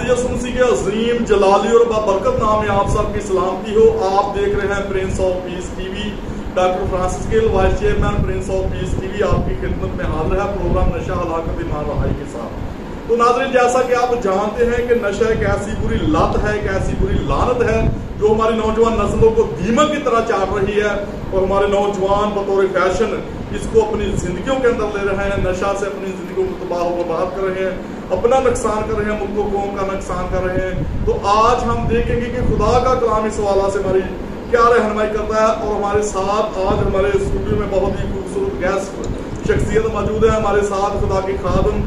खुदावंद यीशु मसीह के अजीम जलाली और बरकत नाम में आप सबकी सलामती हो। आप देख रहे हैं Prince of Peace TV. Doctor Francis Gale, vice chairman Prince of Peace TV, आपकी खिदमत में हाजिर है प्रोग्राम नशा हलाकत ईमान रहाई के साथ। तो नाज़रीन, जैसा कि आप जानते हैं कि नशा एक ऐसी बुरी लत है, एक ऐसी बुरी लानत है जो हमारी नौजवान नस्लों को दीमक की तरह चाट रही है और हमारे नौजवान बतौर फैशन इसको अपनी जिंदगियों के अंदर ले रहे हैं। नशा से अपनी जिंदगी को तबाह बर्बाद कर रहे हैं, अपना नुकसान कर रहे हैं, मुल्कों कौम का नुकसान कर रहे हैं। तो आज हम देखेंगे कि खुदा का कलाम इस हवाला से हमारी क्या रहनुमाई करता है। और हमारे साथ आज हमारे स्टूडियो में बहुत ही खूबसूरत गेस्ट शख्सियत मौजूद है। हमारे साथ खुदा की खादम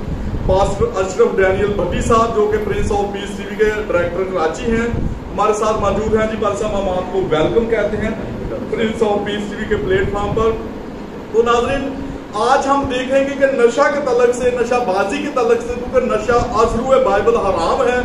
पास्टर अशरफ डैनियल भट्टी साहब, जो कि प्रिंस ऑफ पीस टीवी के डायरेक्टर कराची हैं, हमारे साथ मौजूद हैं। जी पाल हम आपको वेलकम कहते हैं प्रिंस ऑफ पीस टीवी के प्लेटफॉर्म पर। तो नाज़रीन, आज हम देखेंगे कि नशा के तलक से, नशाबाजी के तलक से, क्योंकि नशा अज़रू बाइबल हराम है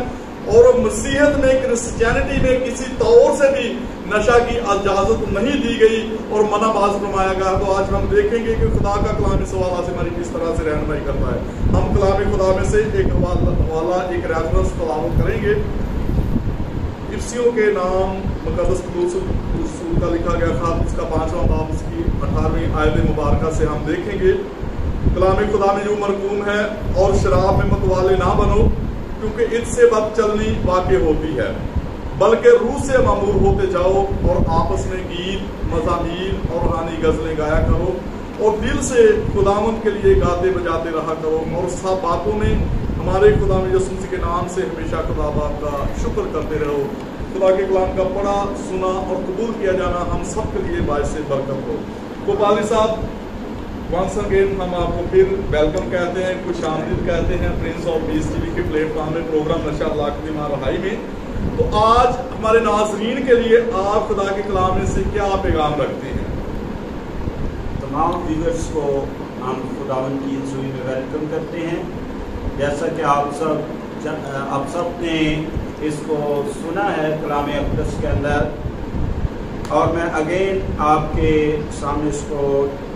और मसीहत में, क्रिश्चियनिटी में किसी तौर से भी नशा की इजाजत नहीं दी गई और मनाबाज फरमाया गया। तो आज हम देखेंगे कि खुदा का कलाम इस हवाला से हमारी किस तरह से रहनुमाई करता है। हम कलाम खुदा में से एक हवाला, एक रेफरेंस तलावत करेंगे। इफ्सियों के नाम मुकद्दस रसूल का लिखा गया खात, उसका 5वां बाब, उसकी 18वीं आयत मुबारक से हम देखेंगे कलाम खुदा में जो मरकूम है, और शराब में मतवाले ना बनो क्योंकि इससे बद चलनी वाक़ई होती है, बल्कि रूह से मामूर होते जाओ और आपस में गीत, मज़ामीर और रूहानी गज़लें गाया करो और दिल से खुदावंद के लिए गाते बजाते रहा करो और सब बातों में हमारे खुदा में यीशु मसीह के नाम से हमेशा खुदा बाप का शुक्र करते रहो। खुदा के कलाम का पढ़ा, सुना और कबूल किया जाना हम सब के लिए बायस बरकत हो। तो पाली साहब, वंस अगेन हम आपको फिर वेलकम कहते हैं, खुश आमदीद कहते हैं प्रिंस ऑफ पीस टीवी के प्लेटफॉर्म में, प्रोग्राम नशा हलाकत ईमान रहाई में। तो आज हमारे नाज़रीन के लिए आप खुदा के कलाम में से क्या पैगाम रखते हैं? तमाम व्यूअर्स को हम खुदावंद की रसूल में वेलकम करते हैं। जैसा कि आप सब ने इसको सुना है कलाम अक़दस के अंदर, और मैं अगेन आपके सामने इसको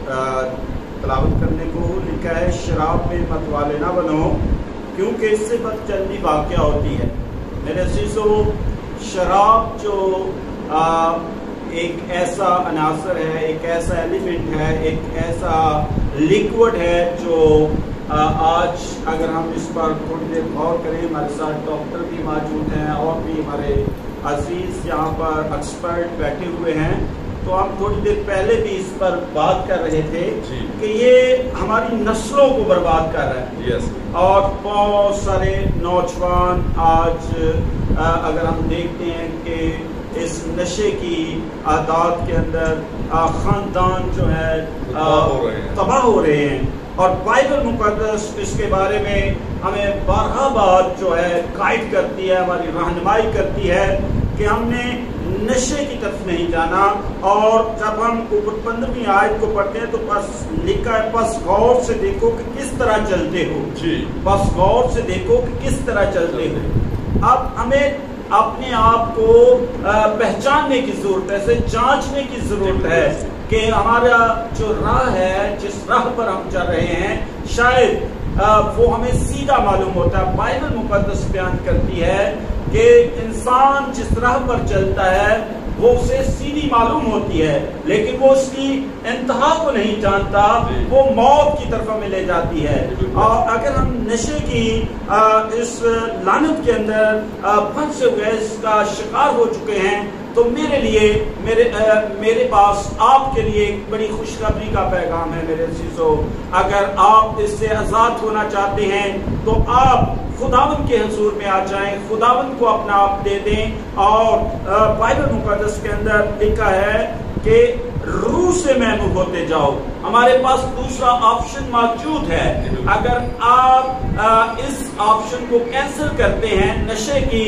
तलावत करने को लिखा है। शराब में मतवाले ना बनो क्योंकि इससे बदचलनी वाक़या होती है। मेरे अज़ीज़ों, शराब जो एक ऐसा अनासर है, एक ऐसा एलिमेंट है, एक ऐसा लिक्विड है जो आज अगर हम इस पर थोड़ी देर गौर करें, हमारे साथ डॉक्टर भी मौजूद हैं और भी हमारे अजीज़ यहाँ पर एक्सपर्ट बैठे हुए हैं, तो हम थोड़ी देर पहले भी इस पर बात कर रहे थे कि ये हमारी नस्लों को बर्बाद कर रहा है। यस। और बहुत सारे नौजवान आज अगर हम देखते हैं कि इस नशे की आदत के अंदर ख़ानदान जो है तबाह हो रहे हैं, और बाइबल मुकद्दस इसके बारे में हमें बारहा बात जो है गाइड करती है, हमारी रहनुमाई करती है कि हमने नशे की तरफ नहीं जाना। और जब हम ऊपर 15वीं आयत को पढ़ते हैं तो बस लिखा है, बस गौर से देखो कि किस तरह चलते हो जी, बस गौर से देखो कि किस तरह चलते हो। अब हमें अपने आप को पहचानने की जरूरत है, इसे जांचने की जरूरत है कि हमारा जो राह है, जिस राह पर हम चल रहे हैं, शायद वो हमें सीधा मालूम होता है। बाइबल मुकद्दस बयान करती है कि इंसान जिस राह पर चलता है वो उसे सीधी मालूम होती है, लेकिन वो उसकी इंतहा को नहीं जानता, वो मौत की तरफ हमें ले जाती है। और अगर हम नशे की इस लानत के अंदर फंसे हुए, इसका शिकार हो चुके हैं, तो मेरे लिए मेरे पास आपके लिए एक बड़ी खुशखबरी का पैगाम है। मेरे अज़ीज़ों, अगर आप इससे आज़ाद होना चाहते हैं तो आप खुदावंद के हुजूर में आ जाएं, खुदावंद को अपना आप दे दें। और बाइबल मुकद्दस के अंदर लिखा है कि रूह से महमूद होते जाओ। हमारे पास दूसरा ऑप्शन मौजूद है। अगर आप इस ऑप्शन को कैंसिल करते हैं, नशे की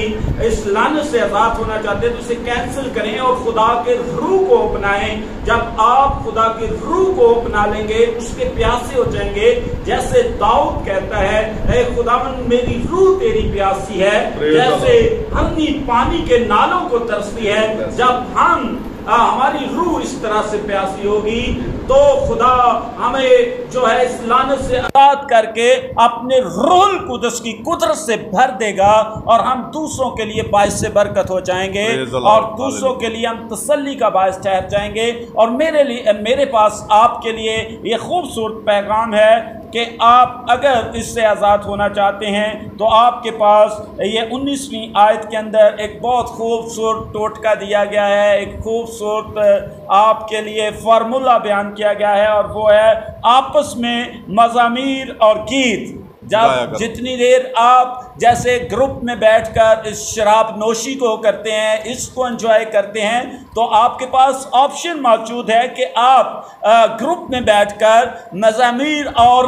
इस लानत से आजाद होना चाहते हैं, तो इसे कैंसिल करें और खुदा के रूह को अपनाएं। जब आप खुदा की रूह को अपना लेंगे, उसके प्यासे हो जाएंगे। जैसे दाऊद कहता है, ऐ खुदावंद मेरी रूह तेरी प्यासी है, जैसे हरनी पानी के नालों को तरसती है। जब हम हमारी रूह इस तरह से प्यासी होगी, तो खुदा हमें जो है इस लानत से आज़ाद करके अपने रूहुल कुदस की कुदरत से भर देगा, और हम दूसरों के लिए बाइस से बरकत हो जाएंगे, और दूसरों के लिए हम तसल्ली का बाइस ठहर जाएंगे। और मेरे पास आपके लिए ये खूबसूरत पैगाम है कि आप अगर इससे आज़ाद होना चाहते हैं तो आपके पास ये 19वीं आयत के अंदर एक बहुत खूबसूरत टोटका दिया गया है, एक खूबसूरत आपके लिए फार्मूला बयान किया गया है, और वो है आपस में मज़ामीर और गीत। जब जितनी देर आप जैसे ग्रुप में बैठकर इस शराब नोशी को करते हैं, इसको एंजॉय करते हैं, तो आपके पास ऑप्शन मौजूद है कि आप ग्रुप में बैठकर मज़ामीर और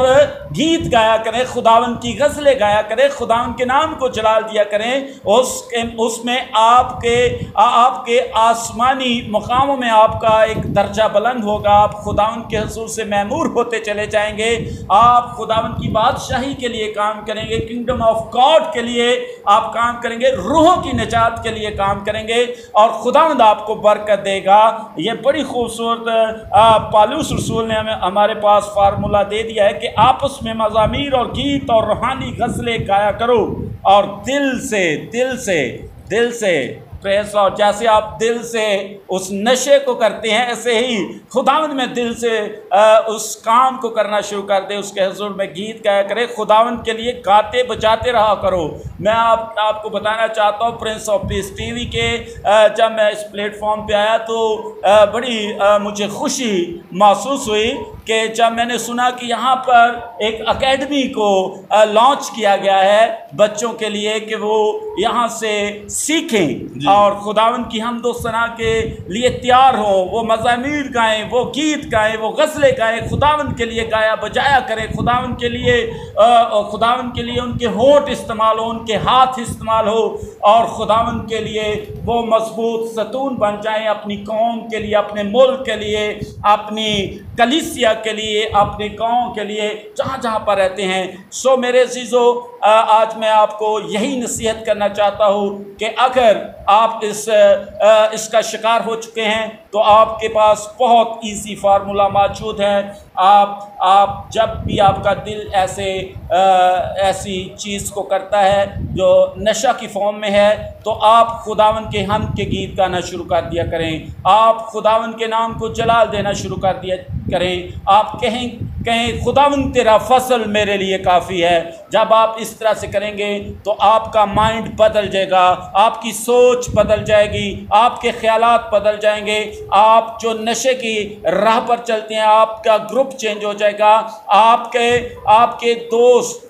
गीत गाया करें, खुदावन की गज़लें गाया करें, खुदावन के नाम को जलाल दिया करें। उसमें आपके आसमानी मुकामों में आपका एक दर्जा बुलंद होगा, आप खुदावन के हुज़ूर से मैमूर होते चले जाएंगे, आप खुदावन की बादशाही के लिए काम करेंगे, किंगडम ऑफ गॉड के लिए आप काम करेंगे, रूहों की निजात के लिए काम करेंगे, और खुदावंद आपको बरकत देगा। ये बड़ी खूबसूरत पालूस रसूल ने हमारे पास फार्मूला दे दिया है कि आपस में मज़ामीर और गीत और रूहानी गज़लें गाया करो, और दिल से प्रेस, और जैसे आप दिल से उस नशे को करते हैं, ऐसे ही खुदावंद में दिल से उस काम को करना शुरू कर दे, उसके हुज़ूर में गीत गाया करे, खुदावंद के लिए गाते बजाते रहा करो। मैं आपको बताना चाहता हूँ, प्रिंस ऑफ पीस टीवी के जब मैं इस प्लेटफॉर्म पे आया तो बड़ी मुझे खुशी महसूस हुई कि जब मैंने सुना कि यहाँ पर एक एकेडमी को लॉन्च किया गया है बच्चों के लिए, कि वो यहाँ से सीखें और खुदावन की हमदो सना के लिए तैयार हो, वो मज़ामीर गाएं, वो गीत गाएं, वो गज़लें गाएं, खुदावन के लिए गाया बजाया करें, खुदावन के लिए उनके होंठ इस्तेमाल हो, उनके हाथ इस्तेमाल हो, और खुदावन के लिए वो मजबूत सतून बन जाएं अपनी कौम के लिए, अपने मुल्क के लिए, अपनी कलीसिया के लिए, अपने गाँव के लिए, जहाँ जहाँ पर रहते हैं। सो मेरे अज़ीज़ों, आज मैं आपको यही नसीहत करना चाहता हूँ कि अगर आप इसका शिकार हो चुके हैं तो आपके पास बहुत इजी फार्मूला मौजूद है। आप जब भी आपका दिल ऐसी चीज़ को करता है जो नशा की फॉर्म में है, तो आप खुदावन के हमद के गीत गाना शुरू कर दिया करें, आप खुदावन के नाम को जलाल देना शुरू कर दिया करें, आप कहें खुदावन तेरा फसल मेरे लिए काफ़ी है। जब आप इस तरह से करेंगे तो आपका माइंड बदल जाएगा, आपकी सोच बदल जाएगी, आपके ख्यालात बदल जाएंगे, आप जो नशे की राह पर चलते हैं आपका ग्रुप चेंज हो जाएगा, आपके दोस्त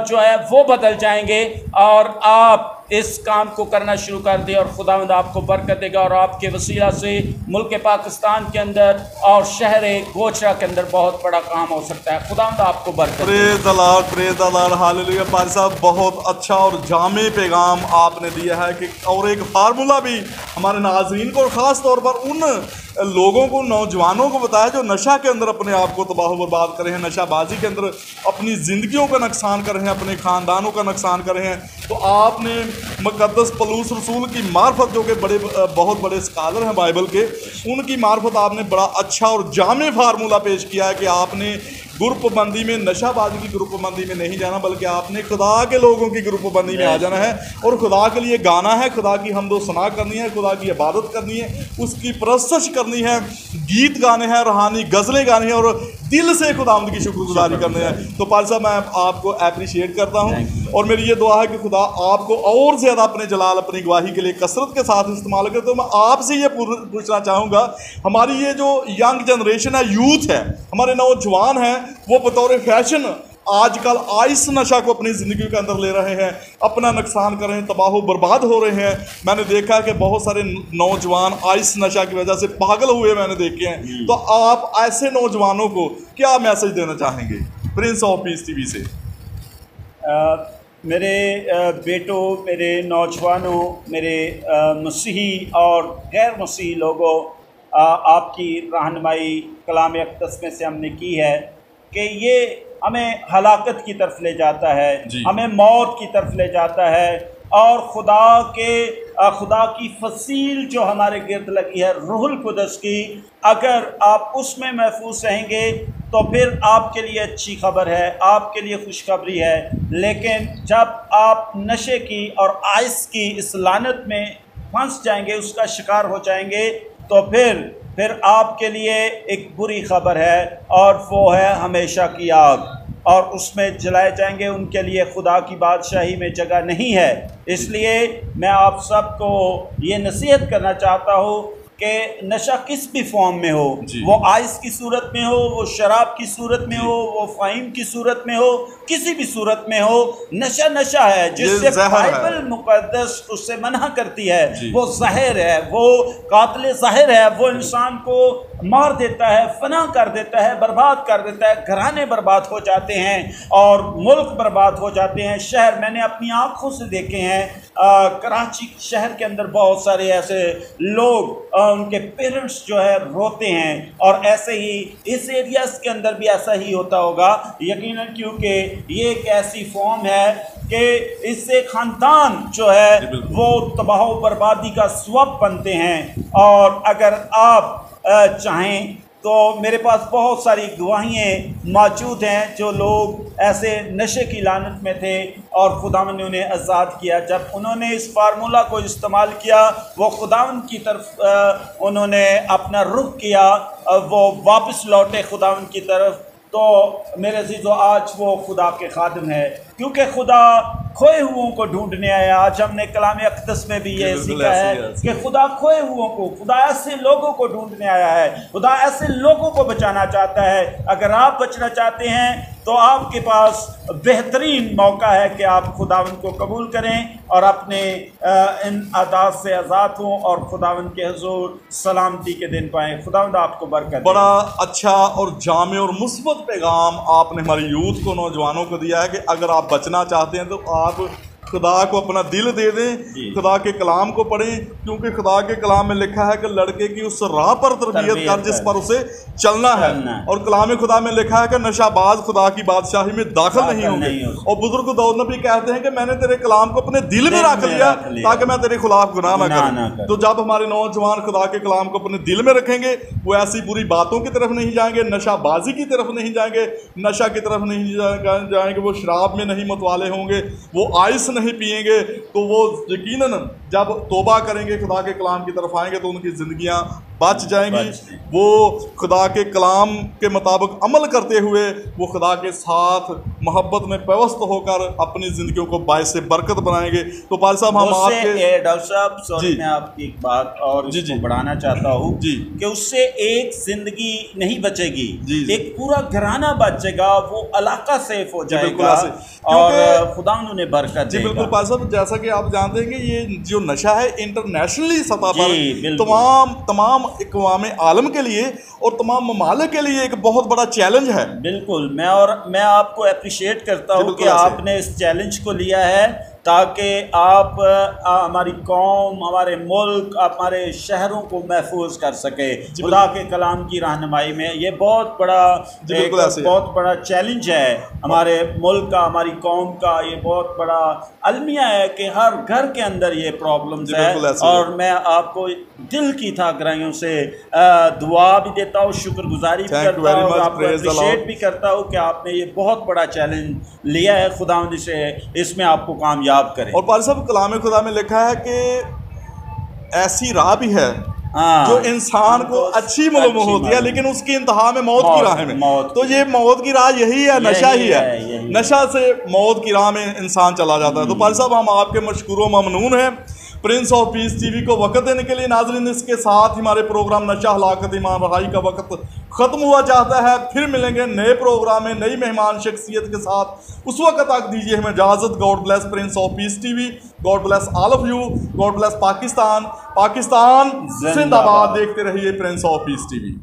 जो है वो बदल जाएंगे, और आप इस काम को करना शुरू कर दे, और खुदावंद आपको बरकत देगा, और आपके वसीला से मुल्क पाकिस्तान के अंदर और शहर गोचरा के अंदर बहुत बड़ा काम हो सकता है। खुदावंद आपको बरकत। Praise the Lord, praise the Lord, hallelujah. पारी साहब, बहुत अच्छा और जामे पैगाम आपने दिया है कि और एक फार्मूला भी हमारे नाज़रीन को, और ख़ास तौर पर उन लोगों को, नौजवानों को बताया जो नशा के अंदर अपने आप को तबाह बर्बाद कर रहे हैं, नशाबाजी के अंदर अपनी ज़िंदगियों का नुकसान कर रहे हैं, अपने ख़ानदानों का नुकसान कर रहे हैं। तो आपने मुक़द्दस पौलुस रसूल की मार्फत, जो कि बहुत बड़े स्कॉलर हैं बाइबल के, उनकी मार्फत आपने बड़ा अच्छा और जामे फार्मूला पेश किया है कि आपने ग्रुपबंदी में, नशाबाजी की ग्रुपबंदी में नहीं जाना, बल्कि आपने खुदा के लोगों की ग्रुपबंदी में आ जाना है, और खुदा के लिए गाना है, खुदा की हमदो सना करनी है, खुदा की इबादत करनी है, उसकी परस्तश करनी है, गीत गाने हैं, रूहानी गज़लें गानी है, और दिल से खुदावंद की शुक्रगुजारी करनी है। तो पाल साहब, मैं आपको अप्रिशिएट करता हूँ, और मेरी ये दुआ है कि खुदा आपको और ज़्यादा अपने जलाल, अपनी गवाही के लिए कसरत के साथ इस्तेमाल करे। तो मैं आपसे ये पूछना चाहूँगा, हमारी ये जो यंग जनरेशन है, यूथ है, हमारे नौजवान हैं, वो बतौर फैशन आजकल आइस नशा को अपनी ज़िंदगी के अंदर ले रहे हैं, अपना नुकसान कर रहे हैं, तबाह बर्बाद हो रहे हैं। मैंने देखा कि बहुत सारे नौजवान आइस नशा की वजह से पागल हुए मैंने देखे हैं। तो आप ऐसे नौजवानों को क्या मैसेज देना चाहेंगे प्रिंस ऑफ पीस टीवी से? मेरे बेटों, मेरे नौजवानों, मेरे मसीही और गैर मसीही लोगों, आपकी रहनुमाई कलाम अक़दस में से हमने की है कि ये हमें हलाकत की तरफ ले जाता है, हमें मौत की तरफ ले जाता है, और खुदा के खुदा की फसील जो हमारे गिर्द लगी है रूहुल कुदस की, अगर आप उसमें महफूज रहेंगे तो फिर आपके लिए अच्छी खबर है, आपके लिए खुशखबरी है। लेकिन जब आप नशे की और आइस की इस लानत में फंस जाएंगे, उसका शिकार हो जाएंगे, तो फिर आपके लिए एक बुरी खबर है, और वो है हमेशा की आग, और उसमें जलाए जाएंगे। उनके लिए खुदा की बादशाही में जगह नहीं है। इसलिए मैं आप सबको ये नसीहत करना चाहता हूँ कि नशा किस भी फॉर्म में हो, वो आइस की सूरत में हो, वो शराब की सूरत में हो, वो फ़हीम की सूरत में हो, किसी भी सूरत में हो, नशा नशा है जिससे बाइबल मुक़द्दस उससे मना करती है। वो ज़हर है, वो कातिल ज़हर है, वो इंसान को मार देता है, फना कर देता है, बर्बाद कर देता है। घराने बर्बाद हो जाते हैं और मुल्क बर्बाद हो जाते हैं। शहर मैंने अपनी आँखों से देखे हैं, कराची शहर के अंदर बहुत सारे ऐसे लोग, उनके पेरेंट्स जो है रोते हैं, और ऐसे ही इस एरियाज के अंदर भी ऐसा ही होता होगा यकीनन, क्योंकि ये एक ऐसी फॉर्म है कि इससे ख़ानदान जो है वो तबाह बर्बादी का सबब बनते हैं। और अगर आप चाहें तो मेरे पास बहुत सारी गवाहियाँ मौजूद हैं जो लोग ऐसे नशे की लानत में थे और खुदावंद ने उन्हें आज़ाद किया। जब उन्होंने इस फार्मूला को इस्तेमाल किया, वो खुदावंद की तरफ उन्होंने अपना रुख किया, वो वापस लौटे खुदावंद की तरफ। तो मेरे अज़ीज़ों, आज वो खुदा के खादिम है, क्योंकि खुदा खोए हुओं को ढूंढने आया। आज हमने कलाम अक़दस में भी ये सीखा है कि खुदा खोए हुओं को, खुदा ऐसे लोगों को ढूंढने आया है, खुदा ऐसे लोगों को बचाना चाहता है। अगर आप बचना चाहते हैं तो आपके पास बेहतरीन मौका है कि आप खुदावंद को कबूल करें और अपने इन आदात से आज़ाद हों और खुदावंद के हुज़ूर सलामती के दिन पाएँ। खुदावंद आपको बरकत। बड़ा अच्छा और जामे और मुस्बत पैगाम आपने हमारी यूथ को, नौजवानों को दिया है कि अगर आप बचना चाहते हैं तो आप खुदा को अपना दिल दे दें, खुदा के कलाम को पढ़ें, क्योंकि खुदा के कलाम में लिखा है कि लड़के की उस राह पर तरबियत कर जिस पर उसे चलना है। और कलाम खुदा में लिखा है कि नशाबाज खुदा की बादशाही में दाखिल नहीं होंगे। और बुजुर्ग दाऊद नबी कहते हैं कि मैंने तेरे कलाम को अपने दिल में रख लिया ताकि मैं तेरे खिलाफ गुनाह ना करूं। तो जब हमारे नौजवान खुदा के कलाम को अपने दिल में रखेंगे, वो ऐसी बुरी बातों की तरफ नहीं जाएंगे, नशाबाजी की तरफ नहीं जाएंगे, नशा की तरफ नहीं जाएंगे, वो शराब में नहीं मतवाले होंगे, वो आइस नहीं पिएंगे, तो वो यकीनन जब तौबा करेंगे, खुदा के कलाम की तरफ आएंगे, तो उनकी ज़िंदगियां बच जाएंगी। वो खुदा के कलाम के मुताबिक अमल करते हुए वो खुदा के साथ मोहब्बत में पेवस्त होकर अपनी ज़िंदगियों को बायस बरकत बनाएंगे। तो पाल साहब, हम आपके डॉक्टर साहब, सॉरी, मैं आपकी एक बात और बढ़ाना चाहता हूँ कि उससे एक ज़िंदगी नहीं बचेगी, एक पूरा घराना बचेगा, वो इलाका सेफ हो जाएगा और खुदा उन्हें बरकत देगा। बिल्कुल पाल साहब, जैसा कि आप जानते हैं कि ये जो नशा है इंटरनेशनली सतह पर तमाम इक़वाम आलम के लिए और तमाम ममालिक के लिए एक बहुत बड़ा चैलेंज है। बिल्कुल, मैं आपको अप्रिशिएट करता हूँ कि आपने इस चैलेंज को लिया है ताकि आप हमारी कौम, हमारे मुल्क, हमारे शहरों को महफूज कर सके खुदा के कलाम की रहनुमाई में। ये बहुत बड़ा चैलेंज है हमारे मुल्क का, हमारी कौम का। ये बहुत बड़ा अलमिया है कि हर घर के अंदर ये प्रॉब्लम्स है। और मैं आपको दिल की था गहराइयों से दुआ भी देता हूँ, शुक्रगुजारी भी करता हूँ, आपको अप्रिशिएट भी करता हूँ कि आपने ये बहुत बड़ा चैलेंज लिया है। खुदावंद से इसमें आपको कामयाब करें। और पाल साहब, कलाम खुदा में लिखा है कि ऐसी राह भी है जो इंसान को अच्छी मालूम होती है, लेकिन उसकी इंतहा में मौत की राह में। तो ये मौत की राह यही है, नशा ही है। नशा से मौत की राह में इंसान चला जाता है। तो पाल साहब, हम आपके मशकूर व ममनून हैं प्रिंस ऑफ पीस टीवी को वक्त देने के लिए। नाज़रीन, इसके साथ हमारे प्रोग्राम नशा, हलाकत, ईमान, रहाई का वक्त ख़त्म हुआ चाहता है। फिर मिलेंगे नए प्रोग्राम में नई मेहमान शख्सियत के साथ। उस वक्त तक दीजिए हमें इजाज़त। God bless Prince of Peace TV, God bless all of you, God bless Pakistan. Pakistan जिंदाबाद। देखते रहिए प्रिंस ऑफ पीस टीवी।